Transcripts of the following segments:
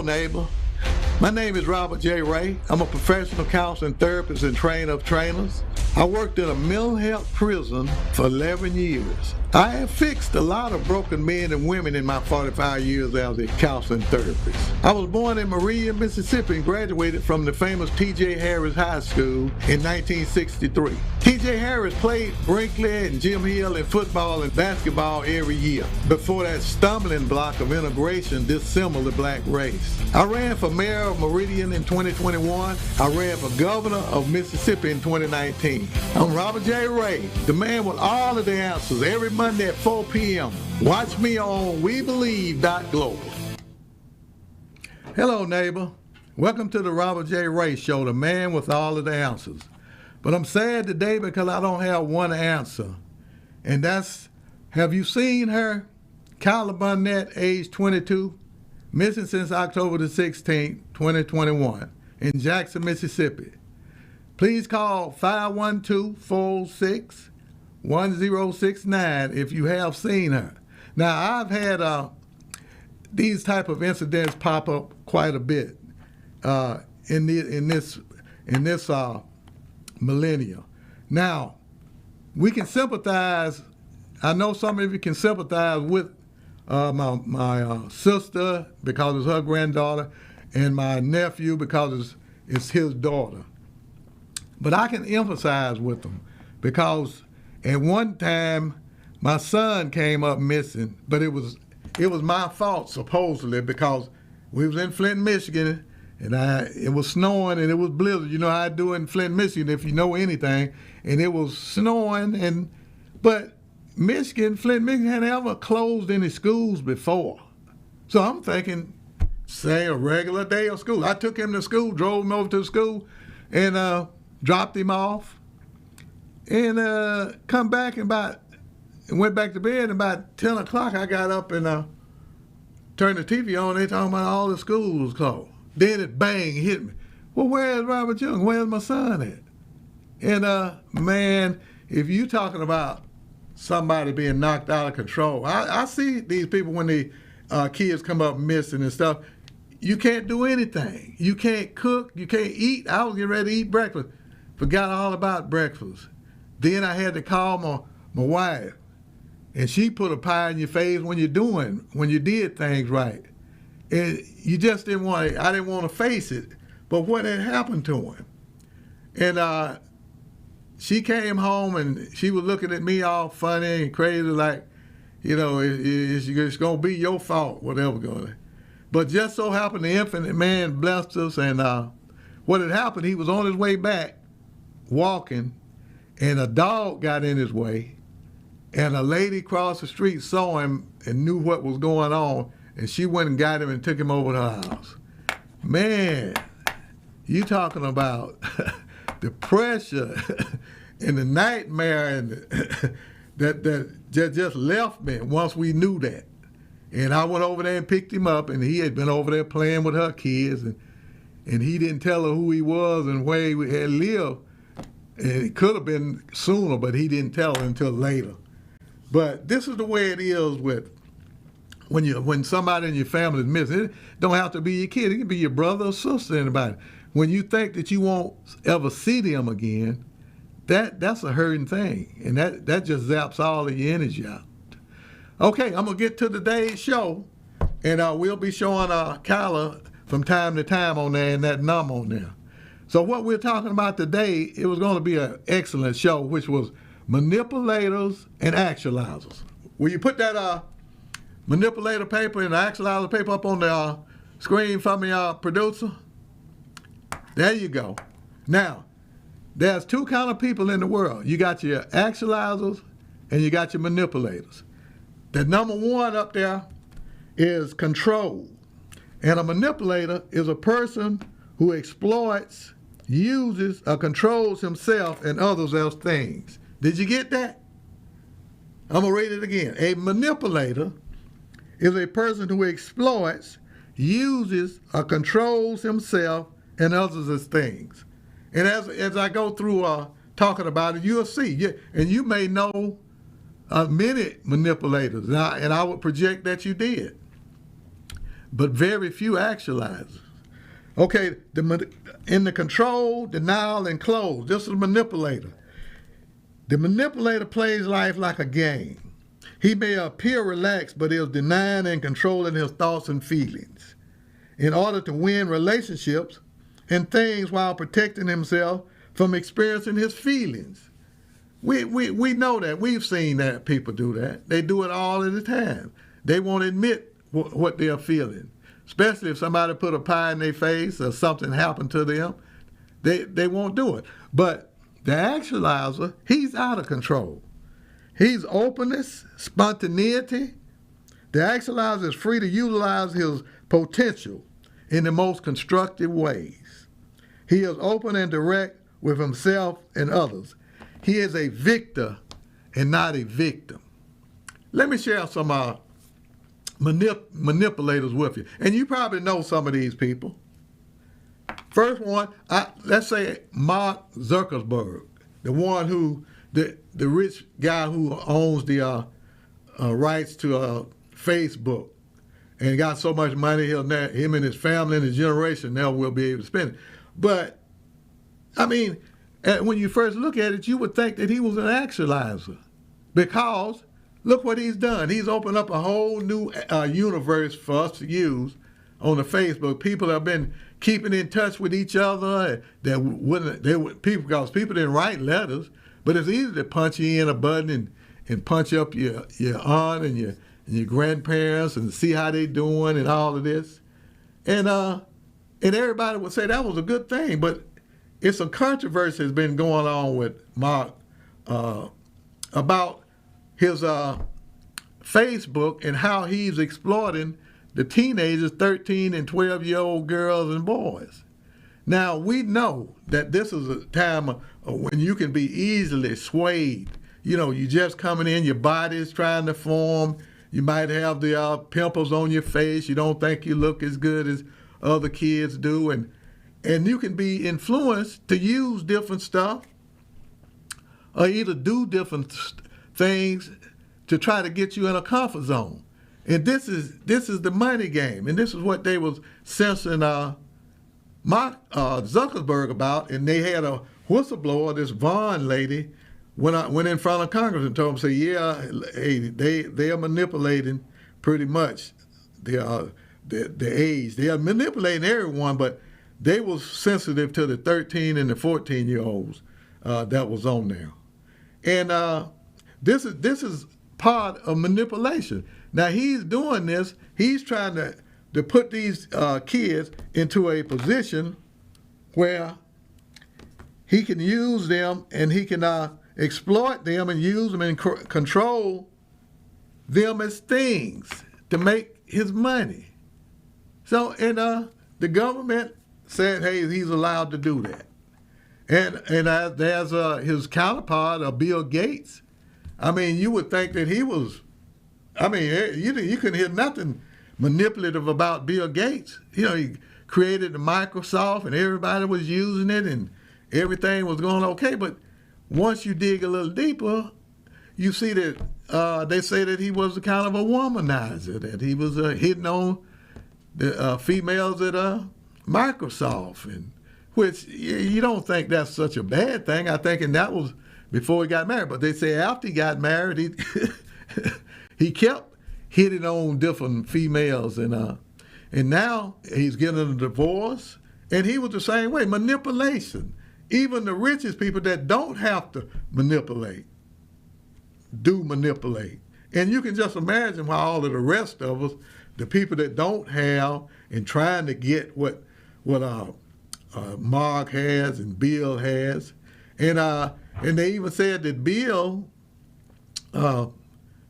neighbor. My name is Robert J. Ray. I'm a professional counseling therapist and trainer of trainers. I worked in a mental health prison for 11 years. I have fixed a lot of broken men and women in my 45 years as a counseling therapist. I was born in Maria, Mississippi and graduated from the famous T.J. Harris High School in 1963. T.J. Harris played Brinkley and Jim Hill in football and basketball every year before that stumbling block of integration dissembled the black race. I ran for mayor of Meridian in 2021. I ran for governor of Mississippi in 2019. I'm Robert J. Ray, the man with all of the answers, every Monday at 4 p.m. Watch me on WeBelieve.global. Hello, neighbor. Welcome to the Robert J. Ray Show, the man with all of the answers. But I'm sad today because I don't have one answer. And that's, have you seen her? Kyla Burnett, age 22, missing since October the 16th, 2021, in Jackson, Mississippi. Please call 512-406-1069 if you have seen her. Now, I've had these type of incidents pop up quite a bit in this millennia. Now, we can sympathize. I know some of you can sympathize with my sister because it's her granddaughter, and my nephew because it's his daughter. But I can empathize with them because at one time my son came up missing, but it was my fault supposedly because we was in Flint, Michigan, and it was snowing and it was blizzard. You know how I do in Flint, Michigan if you know anything, and it was snowing but Flint, Michigan hadn't ever closed any schools before. So I'm thinking, say a regular day of school. I took him to school, drove him over to school, and dropped him off, and come back and went back to bed. And about 10 o'clock, I got up and turned the TV on. They talking about all the schools closed. Then it bang hit me. Well, where's Robert Young? Where's my son at? And man, if you talking about somebody being knocked out of control, I see these people when the kids come up missing and stuff. You can't do anything. You can't cook. You can't eat. I was getting ready to eat breakfast. Forgot all about breakfast. Then I had to call my wife, and she put a pie in your face when you did things right. And you just didn't want to, I didn't want to face it, but what had happened to him. And she came home and she was looking at me all funny and crazy like, you know, it's going to be your fault, whatever going on. But just so happened the infinite man blessed us, and what had happened, he was on his way back, walking, and a dog got in his way, and a lady across the street saw him and knew what was going on, and she went and got him and took him over to her house. Man, you talking about the pressure and the nightmare and that just left me once we knew that. And I went over there and picked him up, and he had been over there playing with her kids, and he didn't tell her who he was and where he had lived. And it could have been sooner, but he didn't tell her until later. But this is the way it is with when somebody in your family is missing. It don't have to be your kid. It can be your brother or sister, anybody. When you think that you won't ever see them again, that's a hurting thing, and that just zaps all of your energy out. Okay, I'm going to get to today's show, and we'll be showing Kyla from time to time on there and that number on there. So what we're talking about today, it was going to be an excellent show, which was manipulators and actualizers. Will you put that manipulator paper and the actualizer paper up on the screen for me, producer? There you go. Now, there's two kind of people in the world. You got your actualizers and you got your manipulators. The number one up there is control. And a manipulator is a person who exploits, uses, or controls himself and others as things. Did you get that? I'm going to read it again. A manipulator is a person who exploits, uses, or controls himself and others as things. And as I go through talking about it, you'll see. And you may know many manipulators, and I would project that you did. but very few actualizers. Okay, in the control, denial, and close, this is a manipulator. The manipulator plays life like a game. He may appear relaxed, but is denying and controlling his thoughts and feelings in order to win relationships and things while protecting himself from experiencing his feelings. We know that. We've seen that people do that. They do it all of the time. They won't admit what they're feeling, especially if somebody put a pie in their face or something happened to them. They won't do it. But the actualizer, he's out of control. He's openness, spontaneity. The actualizer is free to utilize his potential in the most constructive ways. He is open and direct with himself and others. He is a victor and not a victim. Let me share some manipulators with you. And you probably know some of these people. First one, let's say Mark Zuckerberg, the one who, the rich guy who owns the rights to Facebook and got so much money, him and his family and his generation never will be able to spend it. But, I mean, when you first look at it, you would think that he was an actualizer because look what he's done. He's opened up a whole new universe for us to use on the Facebook. People have been keeping in touch with each other. Because people didn't write letters, but it's easy to punch you in a button and punch up your aunt and your grandparents and see how they doing and all of this. And everybody would say that was a good thing, but it's a controversy that's been going on with Mark about his Facebook and how he's exploiting the teenagers, 13 and 12-year-old girls and boys. Now, we know that this is a time when you can be easily swayed. You know, you just coming in, your body's trying to form. You might have the pimples on your face. You don't think you look as good as other kids do. And you can be influenced to use different stuff or either do different things to try to get you in a comfort zone. And this is the money game. And this is what they was censoring Mark Zuckerberg about. And they had a whistleblower, this Vaughn lady, went in front of Congress and told them, say, yeah, hey, they are manipulating pretty much the age. They are manipulating everyone, but they was sensitive to the 13 and the 14-year-olds that was on there. And this is part of manipulation. Now he's doing this. He's trying to put these kids into a position where he can use them and he can exploit them and use them and control them as things to make his money. So, and the government said, hey, he's allowed to do that. And there's his counterpart, Bill Gates. I mean, you would think that he was, I mean, you couldn't hear nothing manipulative about Bill Gates. You know, he created the Microsoft and everybody was using it and everything was going okay. But once you dig a little deeper, you see that they say that he was a kind of a womanizer, that he was hitting on the females at Microsoft, and which you don't think that's such a bad thing. I think, and that was before he got married. But they say after he got married, he kept hitting on different females, and now he's getting a divorce, and he was the same way. Manipulation. Even the richest people that don't have to manipulate do manipulate. And you can just imagine why all of the rest of us, the people that don't have and trying to get what Mark has and Bill has, and they even said that Bill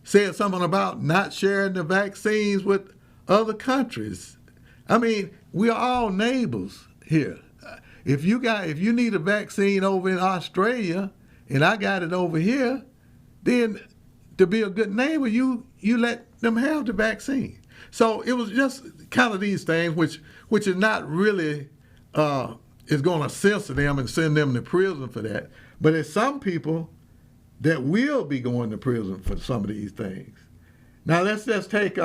said something about not sharing the vaccines with other countries. I mean, we are all neighbors here. If you need a vaccine over in Australia and I got it over here, then to be a good neighbor, you let them have the vaccine. So it was just kind of these things which is not really is going to censor them and send them to prison for that. But there's some people that will be going to prison for some of these things. Now let's just take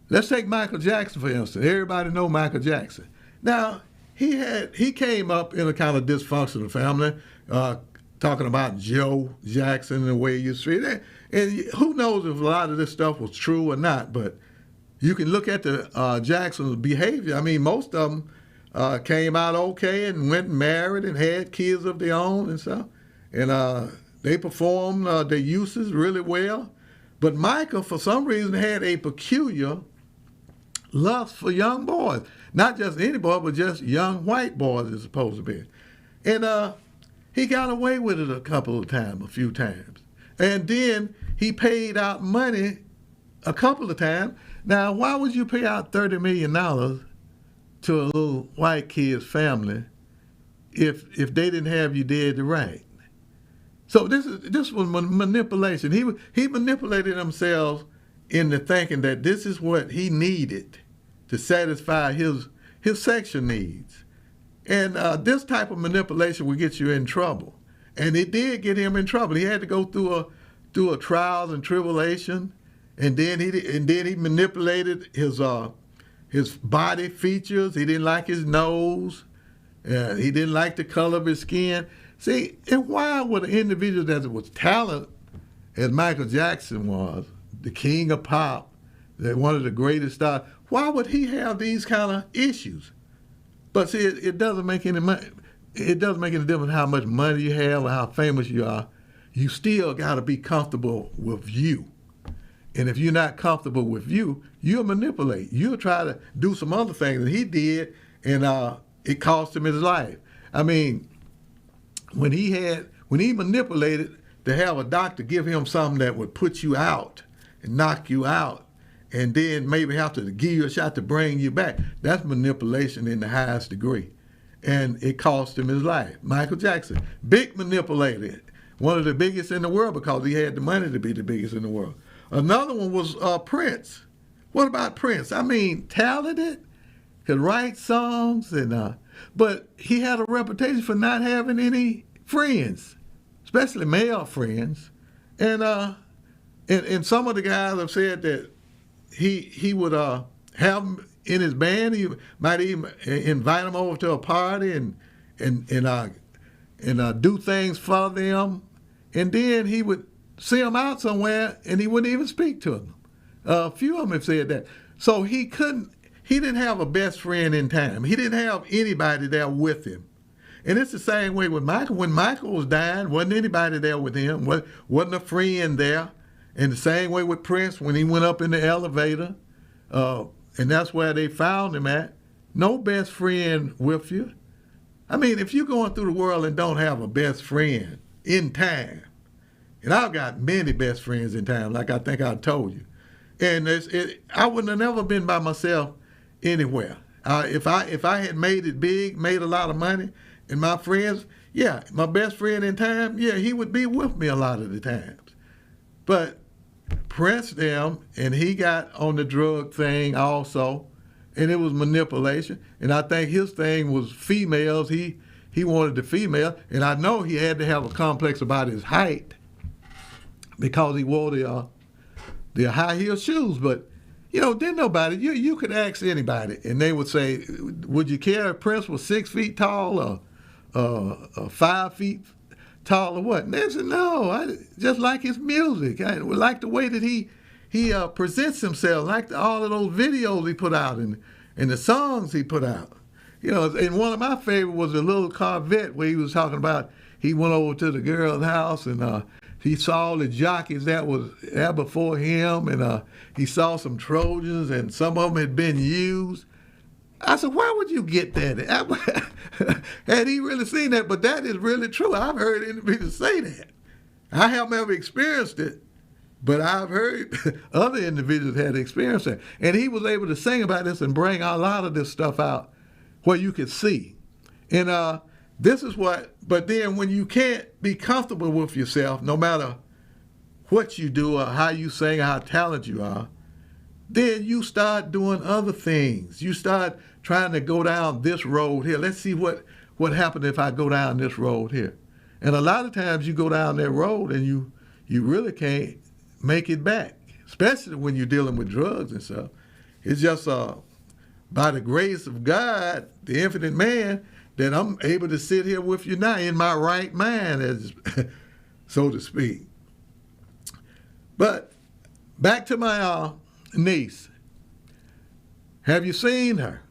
let's take Michael Jackson, for instance. Everybody know Michael Jackson. Now, he came up in a kind of dysfunctional family, talking about Joe Jackson and the way you treat it. And who knows if a lot of this stuff was true or not, but you can look at the Jackson's behavior. I mean, most of them came out okay and went and married and had kids of their own and stuff. And they performed their uses really well. But Michael, for some reason, had a peculiar lust for young boys. Not just any boy, but just young white boys, it's supposed to be. And he got away with it a few times. And then he paid out money a couple of times. Now, why would you pay out $30 million to a little white kid's family if they didn't have you dead to right? So this was manipulation. He manipulated himself into thinking that this is what he needed to satisfy his sexual needs. And this type of manipulation will get you in trouble. And it did get him in trouble. He had to go through a trials and tribulation, and then he manipulated his body features. He didn't like his nose. He didn't like the color of his skin. See, and why would an individual that was talented, as Michael Jackson was, the king of pop, one of the greatest stars, why would he have these kind of issues? But see, it doesn't make any money. It doesn't make any difference how much money you have or how famous you are. You still got to be comfortable with you. And if you're not comfortable with you, you'll manipulate. You'll try to do some other things that he did, and it cost him his life. I mean, when he manipulated to have a doctor give him something that would put you out and knock you out, and then maybe have to give you a shot to bring you back, that's manipulation in the highest degree. And it cost him his life. Michael Jackson, big manipulator, one of the biggest in the world because he had the money to be the biggest in the world. Another one was Prince. What about Prince? I mean, talented, could write songs, but he had a reputation for not having any friends, especially male friends. And some of the guys have said that he would have them in his band. He might even invite them over to a party and do things for them. And then he would see them out somewhere and he wouldn't even speak to them. A few of them have said that. So he didn't have a best friend in time. He didn't have anybody there with him. And it's the same way with Michael. When Michael was dying, wasn't anybody there with him, wasn't a friend there. And the same way with Prince when he went up in the elevator, and that's where they found him at. No best friend with you. I mean, if you're going through the world and don't have a best friend in time, and I've got many best friends in time, like I think I told you, and I wouldn't have never been by myself anywhere. If I had made it big, made a lot of money, and my friends, yeah, my best friend in time, yeah, he would be with me a lot of the times. But Prince them, and he got on the drug thing also, and it was manipulation. And I think his thing was females. He wanted the female, and I know he had to have a complex about his height because he wore the high heel shoes. But then nobody, you could ask anybody, and they would say, would you care if Prince was 6 feet tall or 5 feet tall or what? And they said, no, I just like his music. I like the way that he presents himself, like all of those videos he put out and the songs he put out. And one of my favorites was a little Corvette where he was talking about he went over to the girl's house and he saw the jockeys that was there before him, and he saw some Trojans and some of them had been used. I said, why would you get that? Had he really seen that? But that is really true. I've heard individuals say that. I haven't ever experienced it, but I've heard other individuals had experienced it. And he was able to sing about this and bring a lot of this stuff out where you could see. And this is but then when you can't be comfortable with yourself, no matter what you do or how you sing or how talented you are, then you start doing other things. You start trying to go down this road here. Let's see what happens if I go down this road here. And a lot of times you go down that road and you really can't make it back, especially when you're dealing with drugs and stuff. It's just by the grace of God, the infinite man, that I'm able to sit here with you now in my right mind, as so to speak. But back to my niece. Have you seen her?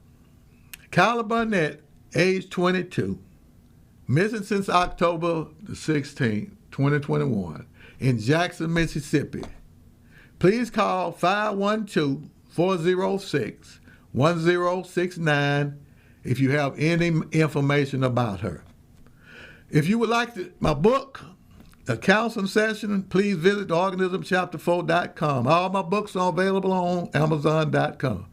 Kyla Barnett, age 22, missing since October the 16th, 2021, in Jackson, Mississippi. Please call 512-406-1069 if you have any information about her. If you would like my book, a counseling session, please visit organismchapter4.com. All my books are available on Amazon.com.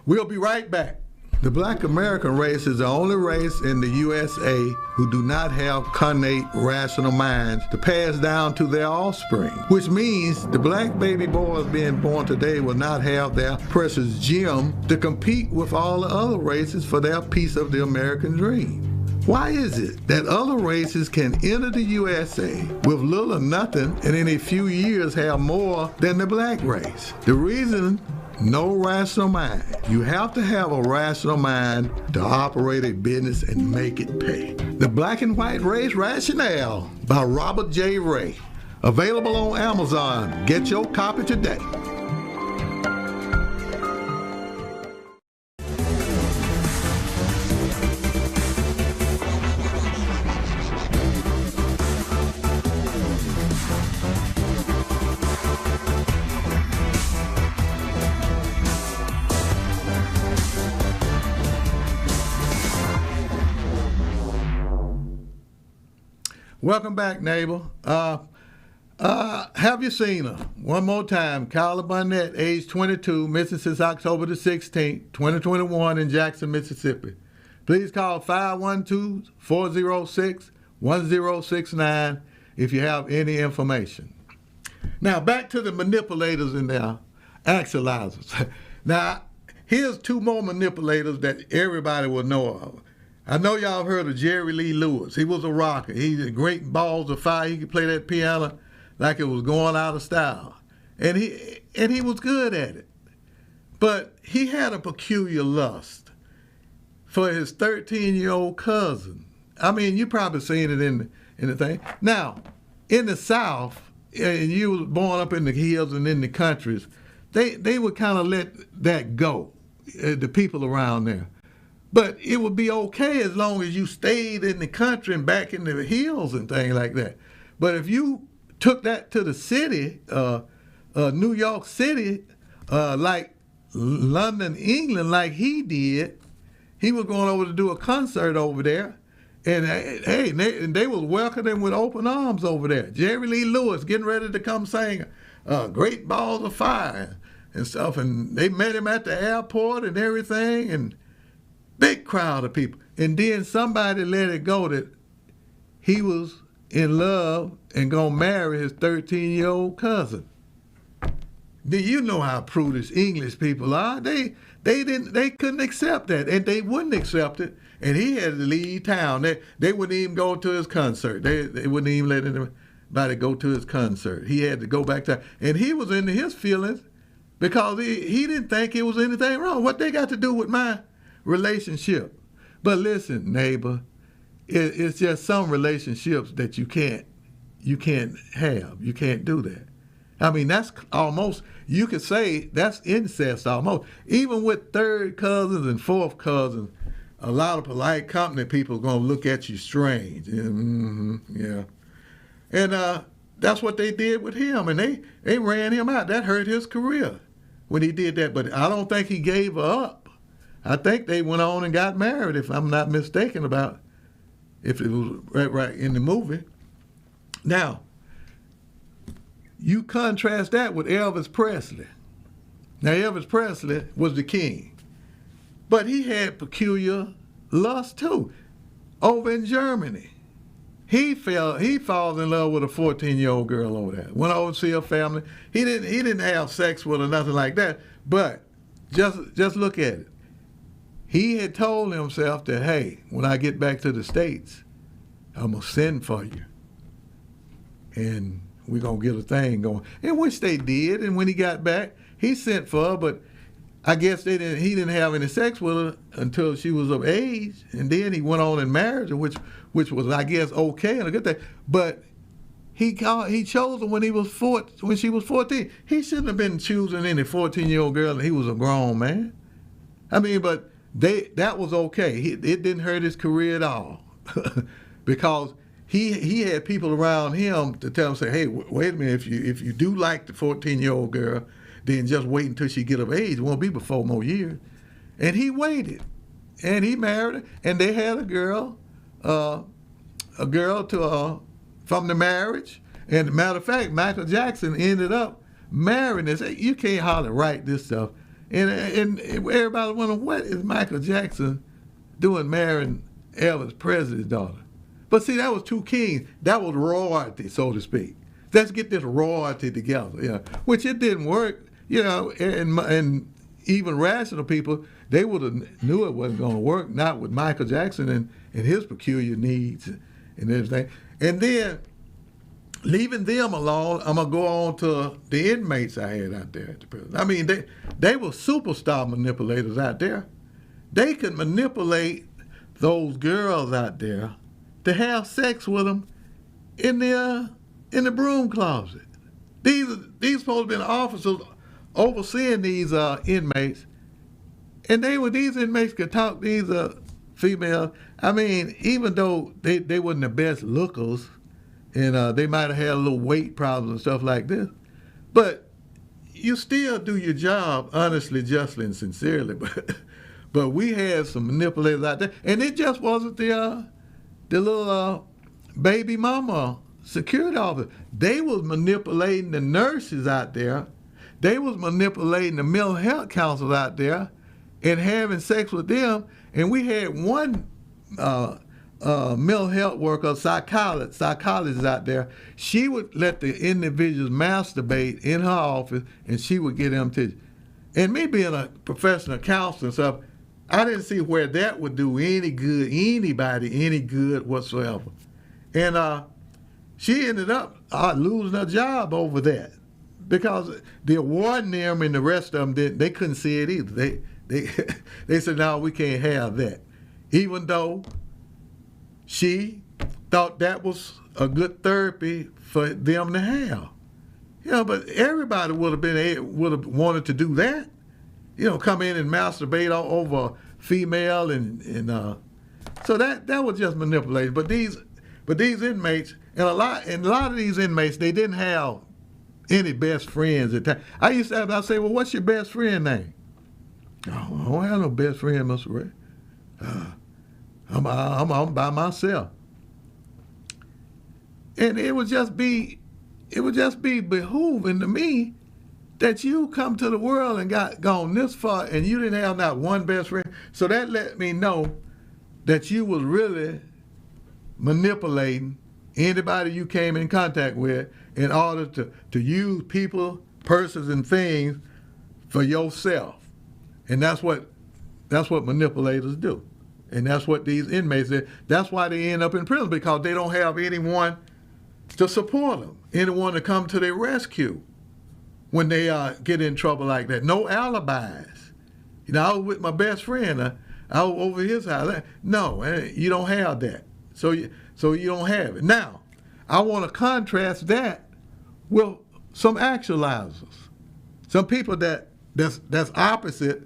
We'll be right back. The Black American race is the only race in the USA who do not have connate rational minds to pass down to their offspring, which means the black baby boys being born today will not have their precious gem to compete with all the other races for their piece of the American dream. Why is it that other races can enter the USA with little or nothing and in a few years have more than the black race? The reason: no rational mind. You have to have a rational mind to operate a business and make it pay. The Black and White Race Rationale by Robert J. Ray. Available on Amazon. Get your copy today. Welcome back, neighbor. Have you seen her? One more time. Kyla Barnett, age 22, missing since October the 16th, 2021 in Jackson, Mississippi. Please call 512-406-1069 if you have any information. Now, back to the manipulators and their actualizers. Now, here's two more manipulators that everybody will know of. I know y'all heard of Jerry Lee Lewis. He was a rocker. He's a great balls of fire. He could play that piano like it was going out of style. And he was good at it. But he had a peculiar lust for his 13-year-old cousin. I mean, you probably seen it in the thing. Now, in the South, and you was born up in the hills and in the countries, they would kind of let that go, the people around there. But it would be okay as long as you stayed in the country and back in the hills and things like that. But if you took that to the city, New York City, like London, England, like he did, he was going over to do a concert over there. And hey, they was welcoming him with open arms over there. Jerry Lee Lewis getting ready to come sing Great Balls of Fire and stuff. And they met him at the airport and everything, and big crowd of people. And then somebody let it go that he was in love and gonna marry his 13-year-old cousin. Do you know how prudish English people are? They couldn't accept that, and they wouldn't accept it. And he had to leave town. They wouldn't even go to his concert. They wouldn't even let anybody go to his concert. He had to go back to, and he was into his feelings because he didn't think it was anything wrong. What they got to do with my relationship? But listen, neighbor, it's just some relationships that you can't have. You can't do that. I mean, that's almost, you could say that's incest almost. Even with third cousins and fourth cousins, a lot of polite company people are going to look at you strange. Yeah. And that's what they did with him, and they ran him out. That hurt his career when he did that. But I don't think he gave her up. I think they went on and got married, if I'm not mistaken about if it was right in the movie. Now, you contrast that with Elvis Presley. Now, Elvis Presley was the king, but he had peculiar lust too. Over in Germany, he falls in love with a 14-year-old girl over there. Went over to see her family. He didn't have sex with her, nothing like that. But just look at it. He had told himself that, hey, when I get back to the States, I'm going to send for you. And we're going to get a thing going. And which they did. And when he got back, he sent for her. But I guess he didn't have any sex with her until she was of age, and then he went on and married her, which was, I guess, okay and a good thing. But he chose her when she was 14. He shouldn't have been choosing any 14-year-old girl, and he was a grown man. I mean, but that was okay. It didn't hurt his career at all, because he had people around him to tell him, say, hey, wait a minute, if you do like the 14-year-old girl, then just wait until she get of age. It won't be but 4 more years. And he waited, and he married her, and they had a girl from the marriage. And matter of fact, Michael Jackson ended up marrying this. You can't hardly write this stuff. And everybody wondering, what is Michael Jackson doing marrying Elvis Presley's daughter? But see, that was two kings. That was royalty, so to speak. Let's get this royalty together, which it didn't work, and even rational people, they would have knew it wasn't going to work, not with Michael Jackson and his peculiar needs and everything. And then, leaving them alone, I'm going to go on to the inmates I had out there at the prison. I mean, they were superstar manipulators out there. They could manipulate those girls out there to have sex with them in the broom closet. These supposed to be officers overseeing these inmates, and these inmates could talk these females. I mean, even though they wasn't the best lookers, and they might have had a little weight problems and stuff like this, but you still do your job honestly, justly, and sincerely. But we had some manipulators out there, and it just wasn't the little baby mama security officer. They was manipulating the nurses out there. They was manipulating the mental health counselors out there and having sex with them. And we had one mental health worker, psychologist out there. She would let the individuals masturbate in her office, and she would get them to. And me being a professional counselor and stuff, I didn't see where that would do anybody any good whatsoever. And she ended up losing her job over that, because the warden and the rest of them they couldn't see it either. They said, no, we can't have that, even though she thought that was a good therapy for them to have. But everybody would have wanted to do that. Come in and masturbate all over a female, and so that was just manipulated. But these inmates, and a lot of these inmates, they didn't have any best friends at the time. I say, well, what's your best friend name? Oh, I don't have no best friend, Mr. Ray. I'm by myself. And it would just be behooving to me that you come to the world and gone this far, and you didn't have not one best friend. So that let me know that you was really manipulating anybody you came in contact with in order to use people, persons, and things for yourself. And that's what manipulators do. And that's what these inmates did. That's why they end up in prison, because they don't have anyone to support them, anyone to come to their rescue when they get in trouble like that. No alibis. I was with my best friend. I was over his house. No, you don't have that. So you don't have it. Now, I want to contrast that with some actualizers, some people that's opposite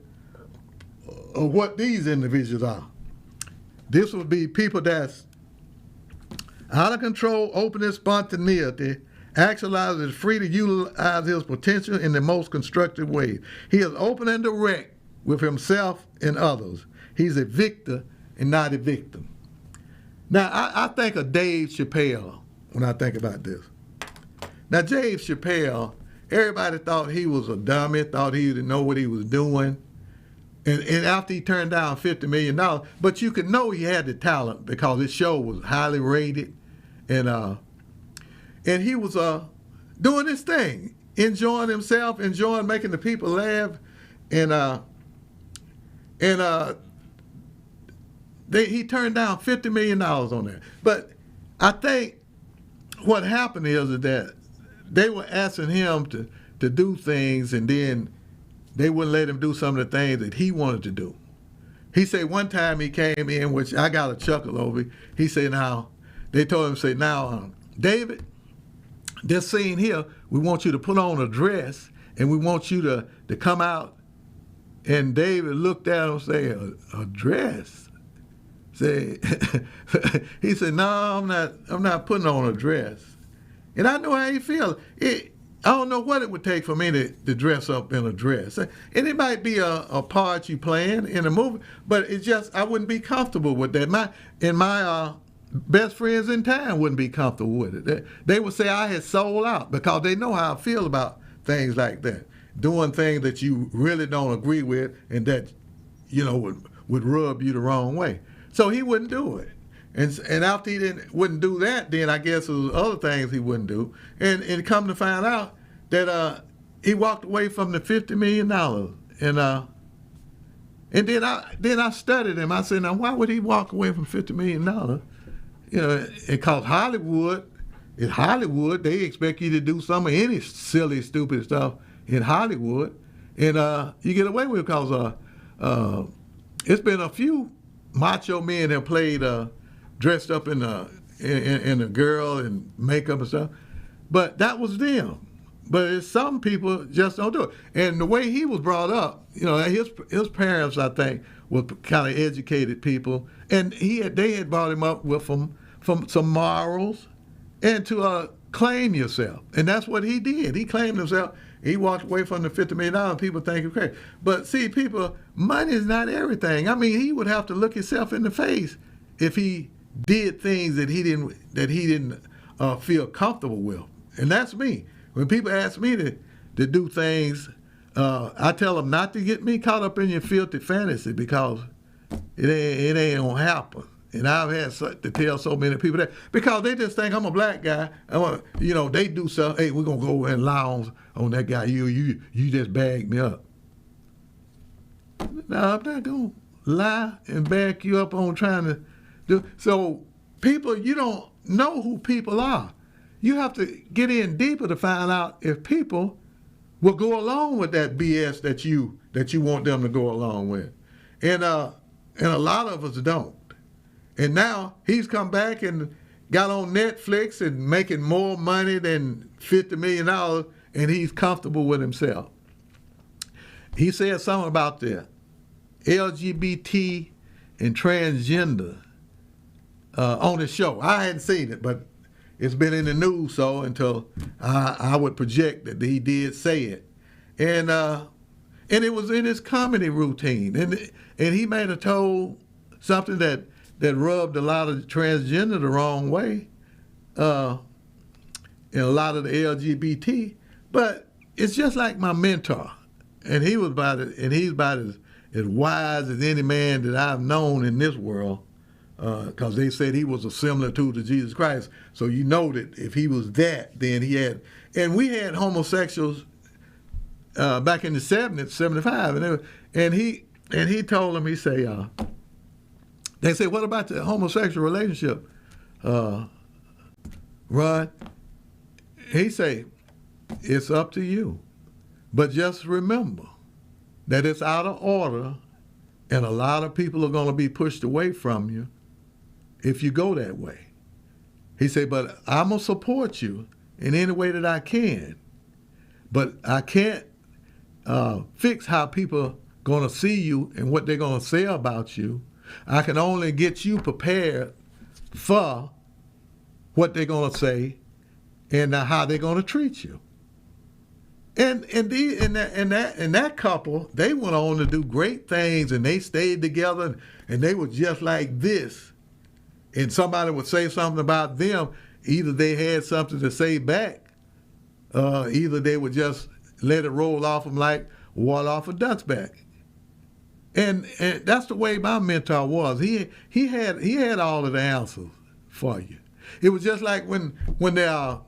of what these individuals are. This would be people that's out of control, openness, spontaneity. Actualizer is free to utilize his potential in the most constructive way. He is open and direct with himself and others. He's a victor and not a victim. Now, I think of Dave Chappelle when I think about this. Now, Dave Chappelle, everybody thought he was a dummy, thought he didn't know what he was doing. And after he turned down $50 million, but you could know he had the talent because his show was highly rated. And he was doing his thing, enjoying himself, enjoying making the people laugh. He turned down $50 million on that. But I think what happened is that they were asking him to do things, and then they wouldn't let him do some of the things that he wanted to do. He said one time he came in, which I got a chuckle over. He said, now, they told him, say, now, David, this scene here, we want you to put on a dress, and we want you to come out. And David looked at him and said, a dress? Say, he said, no, I'm not putting on a dress. And I know how he feels. I don't know what it would take for me to dress up in a dress. And it might be a part you playing in a movie, but it's just, I wouldn't be comfortable with that. My best friends in town wouldn't be comfortable with it. They would say I had sold out because they know how I feel about things like that. Doing things that you really don't agree with and that, would rub you the wrong way. So he wouldn't do it. And after he wouldn't do that, then I guess there was other things he wouldn't do. And come to find out that he walked away from the $50 million. And then I studied him. I said, now why would he walk away from $50 million? Because Hollywood, they expect you to do some of any silly, stupid stuff in Hollywood. And you get away with it because it's been a few macho men that played dressed up in a girl and makeup and stuff, but that was them. But some people just don't do it. And the way he was brought up, his parents, I think, were kind of educated people, and they had brought him up with from some morals and to claim yourself, and that's what he did. He claimed himself. He walked away from the $50 million. People think he's crazy, but see, people, money is not everything. I mean, he would have to look himself in the face if he did things that he didn't feel comfortable with. And that's me. When people ask me to do things, I tell them not to get me caught up in your filthy fantasy because it ain't gonna happen. And I've had to tell so many people that because they just think I'm a black guy. They do stuff. Hey, we're gonna go and lounge on that guy. You just bagged me up. No, I'm not gonna lie and back you up on trying to. So people, you don't know who people are. You have to get in deeper to find out if people will go along with that BS that you want them to go along with. And a lot of us don't. And now he's come back and got on Netflix and making more money than $50 million, and he's comfortable with himself. He said something about the LGBT and transgender on his show. I hadn't seen it, but it's been in the news until I would project that he did say it. And it was in his comedy routine. And he may have told something that rubbed a lot of transgender the wrong way, and a lot of the LGBT. But it's just like my mentor. And he's about as wise as any man that I've known in this world. Because they said he was a similitude to Jesus Christ. So you know that if he was that, then he had. And we had homosexuals back in the 70s, 75, and he told them, he say, they say, what about the homosexual relationship, Ron? He say, it's up to you. But just remember that it's out of order, and a lot of people are going to be pushed away from you if you go that way. He said, but I'm going to support you in any way that I can. But I can't fix how people are going to see you and what they're going to say about you. I can only get you prepared for what they're going to say and how they're going to treat you. And that couple, they went on to do great things, and they stayed together, and they were just like this. And somebody would say something about them, either they had something to say back, either they would just let it roll off them like water off a duck's back. And that's the way my mentor was. He had all of the answers for you. It was just like when the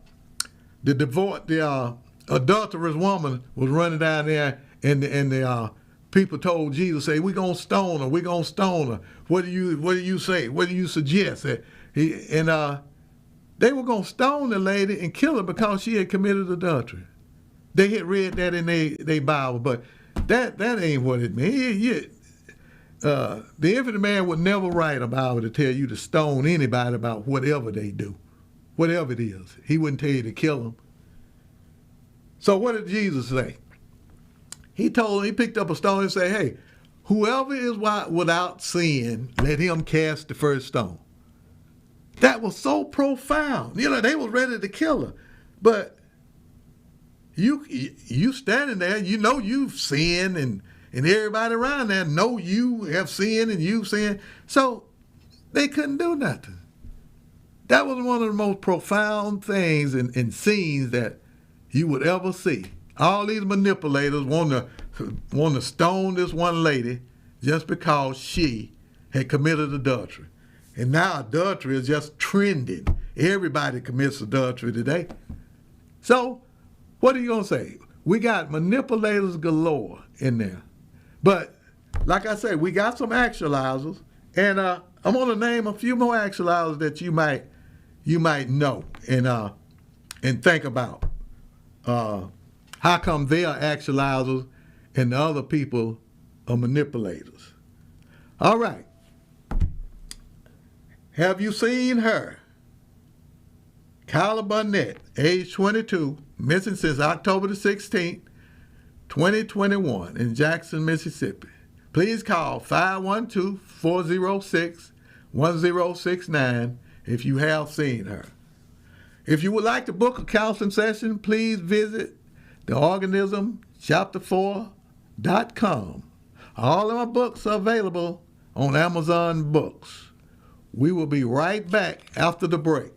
adulterous woman was running down there, and the people told Jesus, say, we're going to stone her. What do you say? What do you suggest? They were going to stone the lady and kill her because she had committed adultery. They had read that in their Bible, but That ain't what it means. The infinite man would never write a Bible to tell you to stone anybody about whatever they do, whatever it is. He wouldn't tell you to kill them. So what did Jesus say? He picked up a stone and said, hey, whoever is without sin, let him cast the first stone. That was so profound. They was ready to kill her. But you standing there, you've sinned, and everybody around there know you have sinned and you've sinned. So they couldn't do nothing. That was one of the most profound things and scenes that you would ever see. All these manipulators want to stone this one lady just because she had committed adultery. And now adultery is just trending. Everybody commits adultery today. So what are you going to say? We got manipulators galore in there. But like I said, we got some actualizers. And I'm going to name a few more actualizers that you might know and think about. How come they are actualizers and the other people are manipulators? All right. Have you seen her? Kyla Barnett, age 22, missing since October the 16th, 2021, in Jackson, Mississippi. Please call 512-406-1069 if you have seen her. If you would like to book a counseling session, please visit theorganismchapter4.com. All of my books are available on Amazon Books. We will be right back after the break.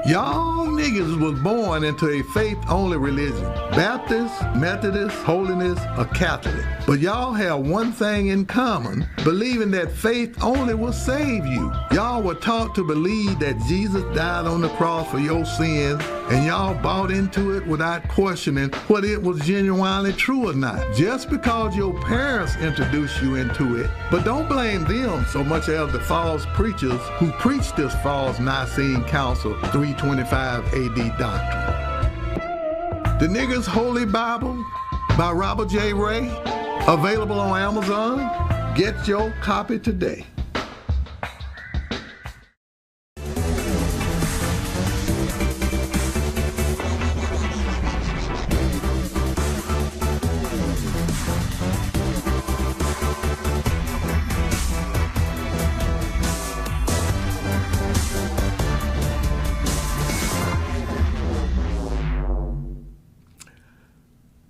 Y'all niggas was born into a faith-only religion. Baptist, Methodist, Holiness, or Catholic. But y'all have one thing in common, believing that faith only will save you. Y'all were taught to believe that Jesus died on the cross for your sins, and y'all bought into it without questioning whether it was genuinely true or not. Just because your parents introduced you into it. But don't blame them so much as the false preachers who preach this false Nicene Council 325 AD doctrine. The Nigger's Holy Bible by Robert J. Ray, available on Amazon. Get your copy today.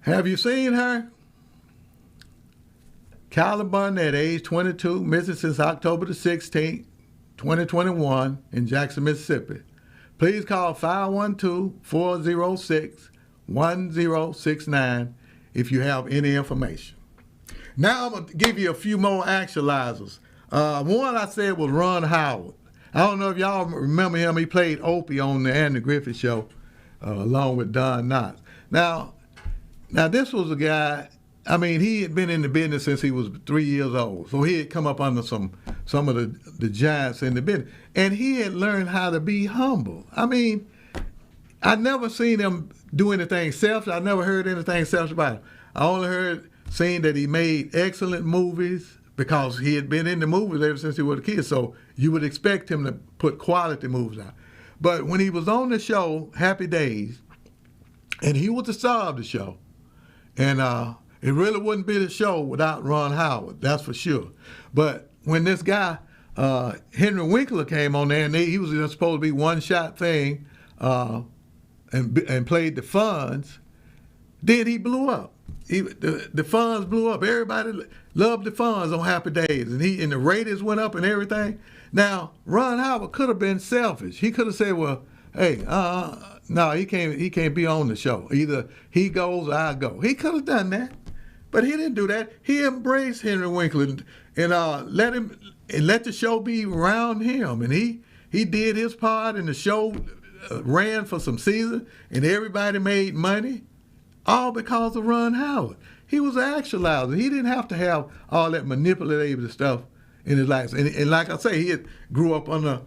Have you seen her? Kyla Barnett, age 22, missing since October the 16th, 2021, in Jackson, Mississippi. Please call 512-406-1069 if you have any information. Now I'm going to give you a few more actualizers. One I said was Ron Howard. I don't know if y'all remember him. He played Opie on the Andy Griffith Show along with Don Knotts. Now this was a guy, he had been in the business since he was 3 years old. So he had come up under some of the giants in the business. And he had learned how to be humble. I'd never seen him do anything selfish. I never heard anything selfish about him. I only seen that he made excellent movies because he had been in the movies ever since he was a kid. So you would expect him to put quality movies out. But when he was on the show, Happy Days, and he was the star of the show, and it really wouldn't be the show without Ron Howard, that's for sure. But when this guy, Henry Winkler, came on there, and he was just supposed to be one-shot thing and played the Fonz, then he blew up. The Fonz blew up. Everybody loved the Fonz on Happy Days, and the ratings went up and everything. Now, Ron Howard could have been selfish. He could have said, well, hey, no, he can't be on the show. Either he goes or I go. He could have done that, but he didn't do that. He embraced Henry Winkler and let the show be around him. And he did his part, and the show ran for some seasons, and everybody made money, all because of Ron Howard. He was an actualizer. He didn't have to have all that manipulative stuff in his life. And like I say, he grew up under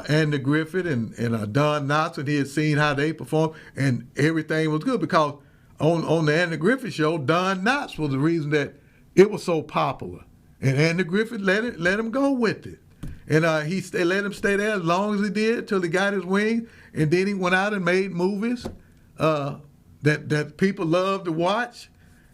Andy Griffith and Don Knotts, and he had seen how they performed, and everything was good because on the Andy Griffith Show, Don Knotts was the reason that it was so popular. And Andy Griffith let him go with it. And they let him stay there as long as he did till he got his wings. And then he went out and made movies that people love to watch.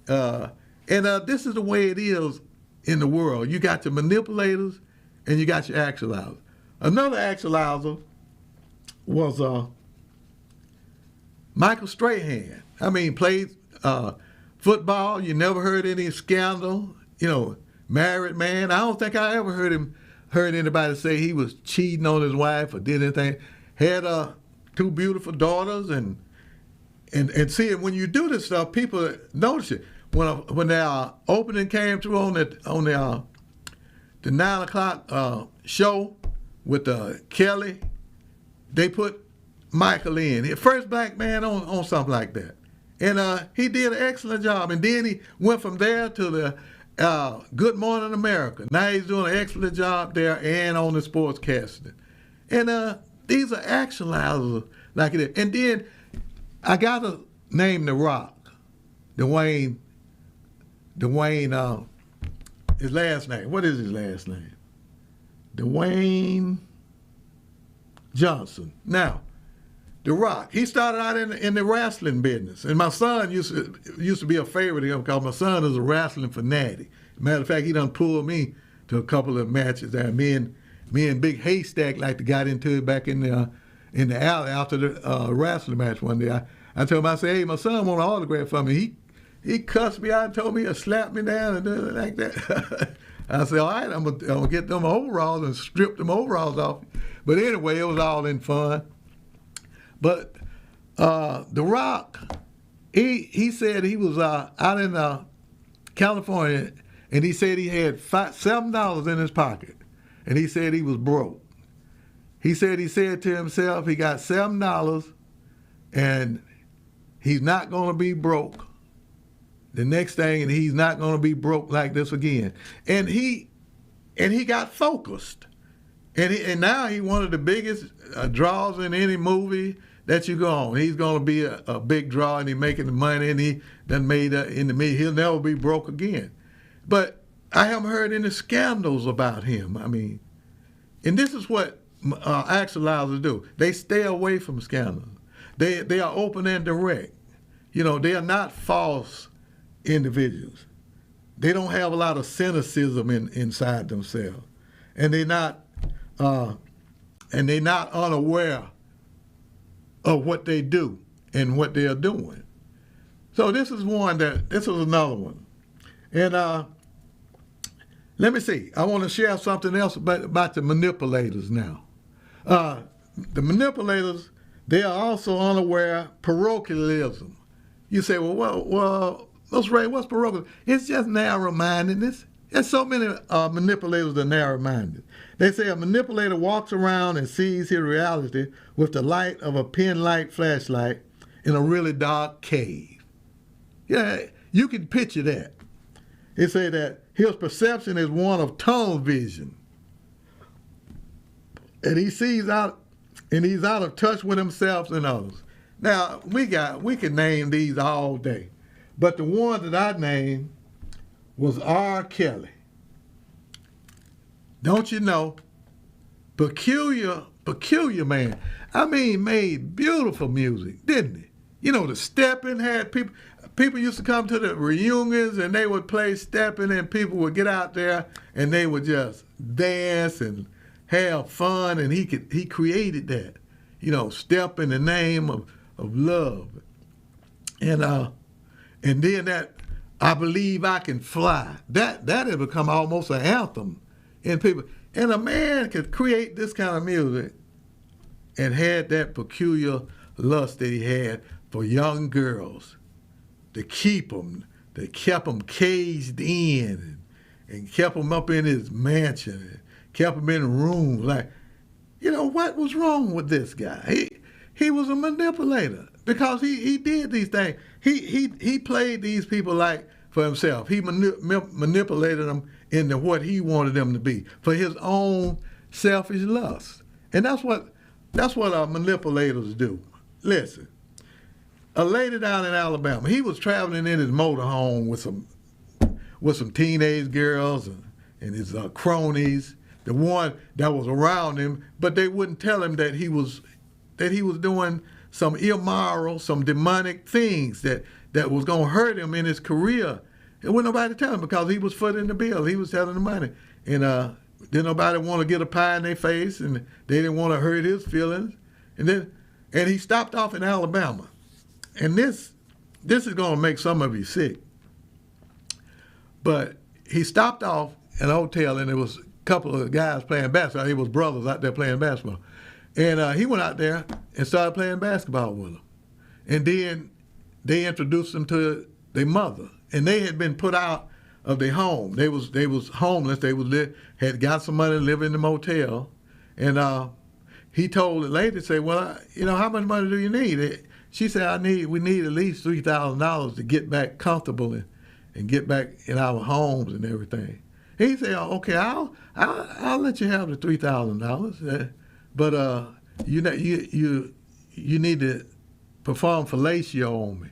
This is the way it is in the world. You got your manipulators and you got your actualizers. Another actualizer was Michael Strahan. I mean, played football. You never heard any scandal. Married man. I don't think I ever heard anybody say he was cheating on his wife or did anything. Had 2 beautiful daughters and see, when you do this stuff, people notice it. When the opening came through on the 9 o'clock show with Kelly, they put Michael in. He first black man on something like that. And he did an excellent job. And then he went from there to the Good Morning America. Now he's doing an excellent job there and on the sportscasting. And these are actualizers like it is. And then I got to name The Rock, Dwayne, his last name. What is his last name? Dwayne Johnson. Now, The Rock, he started out in the wrestling business. And my son used to be a favorite of him because my son is a wrestling fanatic. Matter of fact, he done pulled me to a couple of matches there. Me and Big Haystack got into it back in the alley after the wrestling match one day. I told him, I said, hey, my son want an autograph from me. He cussed me out and told me to slap me down and do it like that. I said, all right, I'm gonna get them overalls and strip them overalls off. But anyway, it was all in fun. But The Rock, he said he was out in California, and he said he had $7 in his pocket, and he said he was broke. He said to himself he got $7, and he's not going to be broke the next thing, and he's not going to be broke like this again. And he got focused, and now he's one of the biggest draws in any movie that you go on. He's going to be a big draw, and he's making the money, and he done made in the media. He'll never be broke again. But I haven't heard any scandals about him. I mean, and this is what actualizers do. They stay away from scandals. They are open and direct. They are not false individuals. They don't have a lot of cynicism inside themselves, and they're not unaware of what they do and what they are doing. So this is another one. And let me see. I want to share something else about the manipulators now. The manipulators, they are also unaware parochialism. You say, well, what's parochialism? It's just narrow-mindedness. There's so many manipulators that are narrow-minded. They say a manipulator walks around and sees his reality with the light of a pen-light flashlight in a really dark cave. Yeah, you can picture that. They say that his perception is one of tunnel vision. And he's out of touch with himself and others. Now, we can name these all day. But the one that I named was R. Kelly. Don't you know? Peculiar man. I mean, made beautiful music, didn't he? The stepping had people used to come to the reunions and they would play stepping and people would get out there and they would just dance and have fun, and he created that. Step in the name of love. And then that I Believe I Can Fly. That had become almost an anthem in people. And a man could create this kind of music and had that peculiar lust that he had for young girls to keep them, that kept them caged in and kept them up in his mansion and kept them in rooms. Like, what was wrong with this guy? He was a manipulator because he did these things. He played these people like for himself. He manipulated them into what he wanted them to be for his own selfish lust. And that's what manipulators do. Listen, a lady down in Alabama. He was traveling in his motorhome with some teenage girls and his cronies, the one that was around him, but they wouldn't tell him that he was doing some immoral, some demonic things that was going to hurt him in his career. And wouldn't nobody tell him because he was footing the bill. He was telling the money. And didn't nobody want to get a pie in their face, and they didn't want to hurt his feelings. And he stopped off in Alabama. And this is going to make some of you sick. But he stopped off at a hotel, and there was a couple of guys playing basketball. He was brothers out there playing basketball. And he went out there and started playing basketball with them. And then they introduced him to their mother. And they had been put out of their home. They was homeless. They had got some money to live in the motel. And he told the lady, say, well, how much money do you need? She said, we need at least $3,000 to get back comfortable and get back in our homes and everything. He said, okay, I'll let you have the $3,000, but you need to perform fellatio on me.